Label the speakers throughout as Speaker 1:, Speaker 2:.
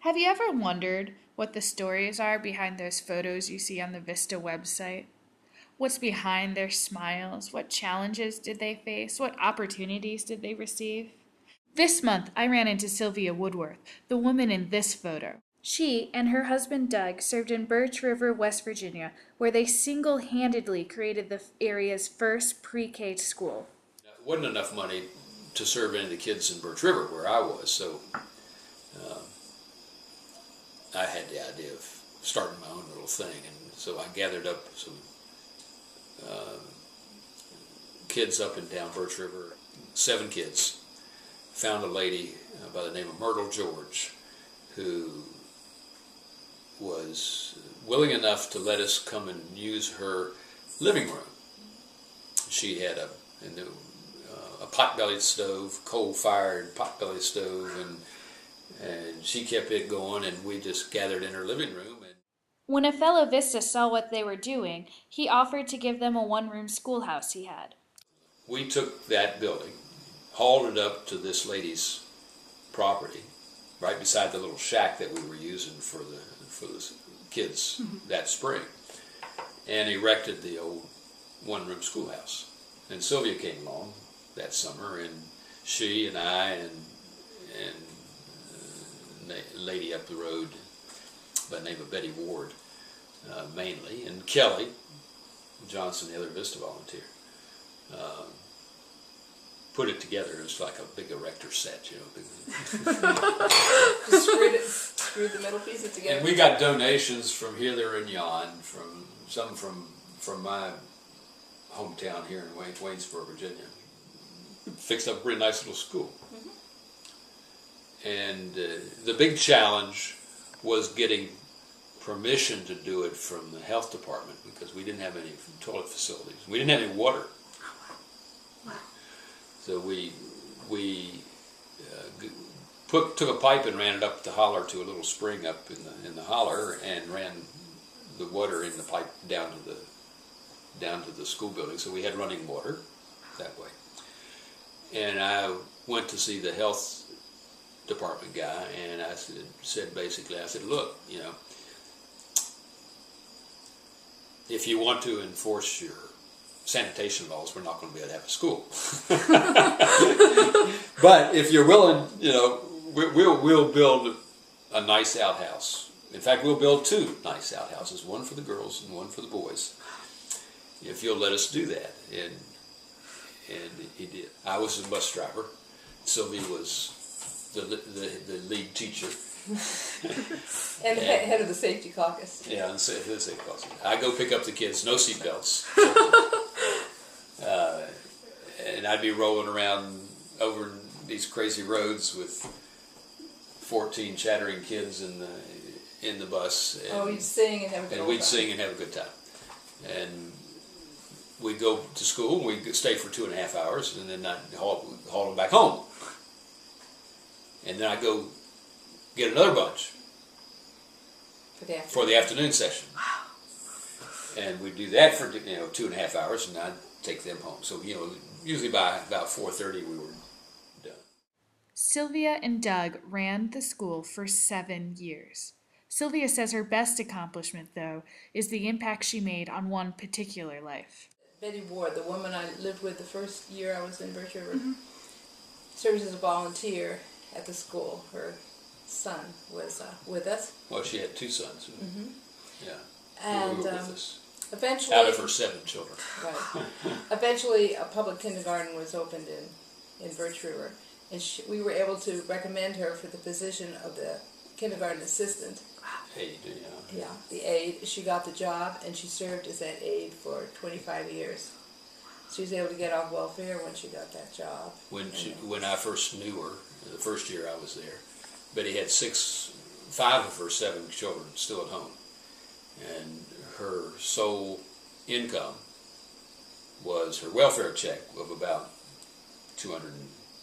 Speaker 1: Have you ever wondered what the stories are behind those photos you see on the VISTA website? What's behind their smiles? What challenges did they face? What opportunities did they receive? This month, I ran into Sylvia Woodsworth, the woman in this photo. She and her husband Doug served in Birch River, West Virginia, where they single-handedly created the area's first pre-K school.
Speaker 2: There wasn't enough money to serve any of the kids in Birch River where I was, so I had the idea of starting my own little thing, and so I gathered up some kids up and down Birch River, 7 kids, found a lady by the name of Myrtle George who was willing enough to let us come and use her living room. She had a pot-bellied stove, coal-fired pot-bellied stove, and she kept it going, and we just gathered in her living room.
Speaker 1: When a fellow VISTA saw what they were doing, he offered to give them a one-room schoolhouse he had.
Speaker 2: We took that building, hauled it up to this lady's property, right beside the little shack that we were using for the kids that spring, and erected the old one-room schoolhouse. And Sylvia came along that summer, and she and I and a lady up the road by the name of Betty Ward, mainly, and Kelly Johnson, the other VISTA volunteer, put it together. It was like a big erector set, you know.
Speaker 3: Just screwed the middle pieces together.
Speaker 2: And we got donations from here, there, and yon, some from my hometown here in Waynesboro, Virginia. Fixed up a pretty nice little school. And the big challenge was getting permission to do it from the health department, because we didn't have any toilet facilities. We didn't have any water.
Speaker 3: Wow.
Speaker 2: So we took a pipe and ran it up the holler to a little spring up in the holler, and ran the water in the pipe down to the school building. So we had running water that way. And I went to see the health department guy, and I said basically, look, you know, if you want to enforce your sanitation laws, we're not going to be able to have a school. But if you're willing, you know, we'll build a nice outhouse. In fact, we'll build 2 nice outhouses, one for the girls and one for the boys, if you'll let us do that. And he did. I was the bus driver. Sylvia was the lead teacher.
Speaker 3: And head of the safety caucus.
Speaker 2: Yeah, the safety caucus. I go pick up the kids, no seatbelts. And I'd be rolling around over these crazy roads with 14 chattering kids in the bus. And,
Speaker 3: you'd sing and have a good time.
Speaker 2: And we'd sing and have a good time. And we'd go to school, and we'd stay for 2.5 hours, and then I'd haul them back home. And then I'd go get another bunch for the afternoon session.
Speaker 3: Wow.
Speaker 2: And we'd do that for 2.5 hours, and I'd take them home. So, you know, usually by about 4:30 we were done.
Speaker 1: Sylvia and Doug ran the school for 7 years. Sylvia says her best accomplishment, though, is the impact she made on one particular life.
Speaker 3: Betty Ward, the woman I lived with the first year I was in Birch River, serves as a volunteer at the school. Her son was with us.
Speaker 2: Well, she had 2 sons. Yeah.
Speaker 3: And
Speaker 2: who were with us.
Speaker 3: Eventually,
Speaker 2: out of her 7 children.
Speaker 3: Right. Eventually, a public kindergarten was opened in Birch River, and we were able to recommend her for the position of the kindergarten assistant.
Speaker 2: Aide, yeah.
Speaker 3: Yeah, the aide. She got the job, and she served as that aide for 25 years. She was able to get off welfare when she got that job.
Speaker 2: When I first knew her, the first year I was there, Betty had 5 of her 7 children still at home, and her sole income was her welfare check of about $220,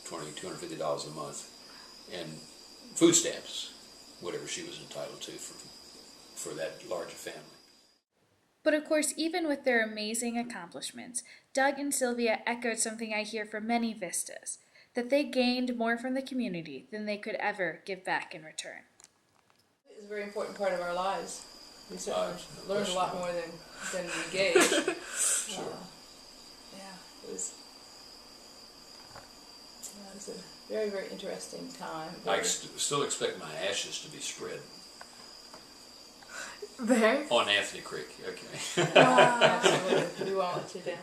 Speaker 2: $250 a month, and food stamps, whatever she was entitled to for that large a family.
Speaker 1: But of course, even with their amazing accomplishments, Doug and Sylvia echoed something I hear from many VISTAs, that they gained more from the community than they could ever give back in return.
Speaker 3: It was a very important part of our lives. We certainly
Speaker 2: no
Speaker 3: learned a lot more than we gave.
Speaker 2: Sure.
Speaker 3: Yeah, it was a very, very interesting time.
Speaker 2: I still expect my ashes to be spread
Speaker 1: There?
Speaker 2: on Anthony Creek. Okay.
Speaker 1: Wow.
Speaker 3: Absolutely. We won't let you down.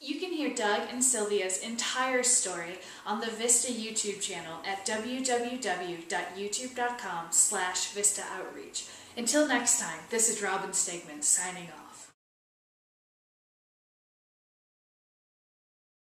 Speaker 1: You can hear Doug and Sylvia's entire story on the VISTA YouTube channel at www.youtube.com/VISTA Outreach. Until next time, this is Robyn Stegman signing off.